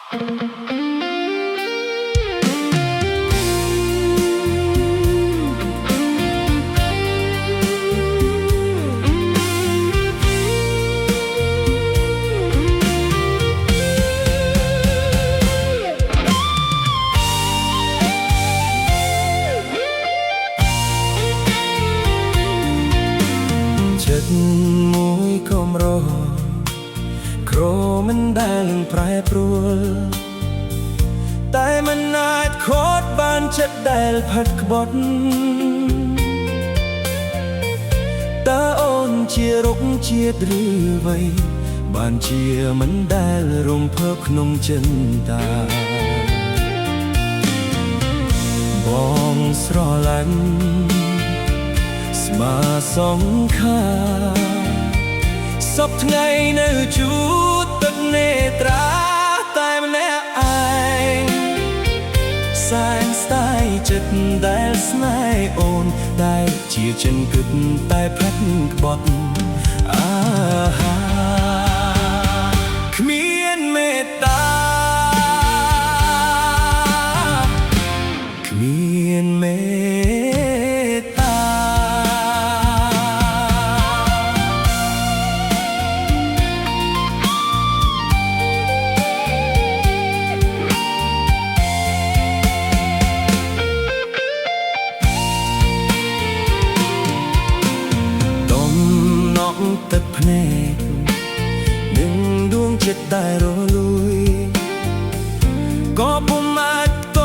ចិត្តមួយក៏រក្រមិនដែលប្រែប្រួលតែមិនអាចខកបានចិត្តដែលផិតក្បត់តើអូនជារុក្ខជាតិឬអ្វីបានជាមិនដែលរំភើបក្នុងចិន្តាបងស្រឡាញ់ស្មាសងខាសពថ្ងៃនៅជួតទឹកនេត្រាតែម្នាក់ឯងសែនស្ដាយចិត្តដែលស្នេហ៍អូនតែជាចិនគិតតែផិតក្បត់អាហាគ្មានមេត្តាគ្មានមេទឹកភ្នែកនឹងដួងចិត្តដែលរលួយក៏ពុំអាចត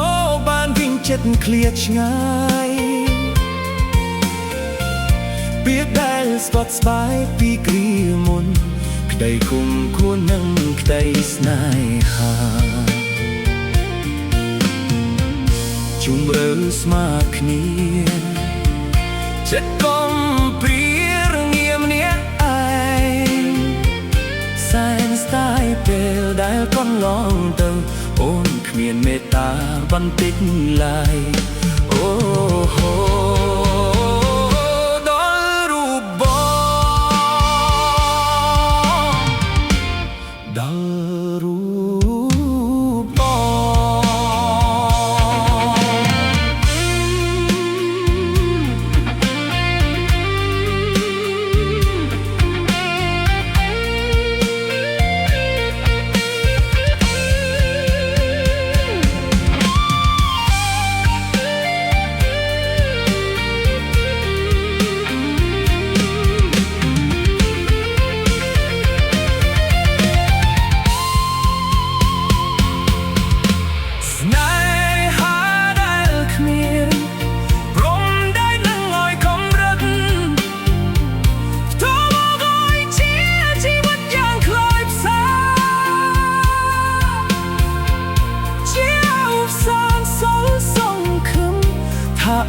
បានវិញចិត្តឃ្លាតឆ្ងាយពីដែលស្បត់ស្បាយពីគ្រាមុនក្តីគុំគួរនឹងក្តីស្នេហាជុំរើស្មើគ្នាចិត្តកុំព្រាសែនស្ដាយពេលដែលកន្លងទៅអូនគ្មានមេត្តាបន្តិចឡើយអូហូដល់រូបបងដល់រូបបង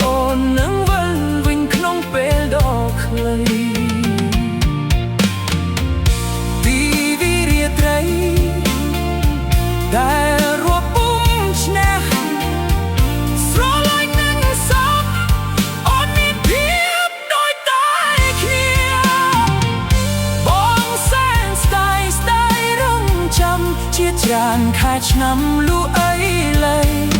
អូននឹងវិលវិញក្នុងពេលដ៏ខ្លីពីវិរាត្រីដែលរាប់ពុំឈ្នះស្រឡាញ់នឹងសពអូនមានភាពដូចតែគ្នាបងសែនស្ដាយរងចាំជាច្រើនខែឆ្នាំលូអីឡៃ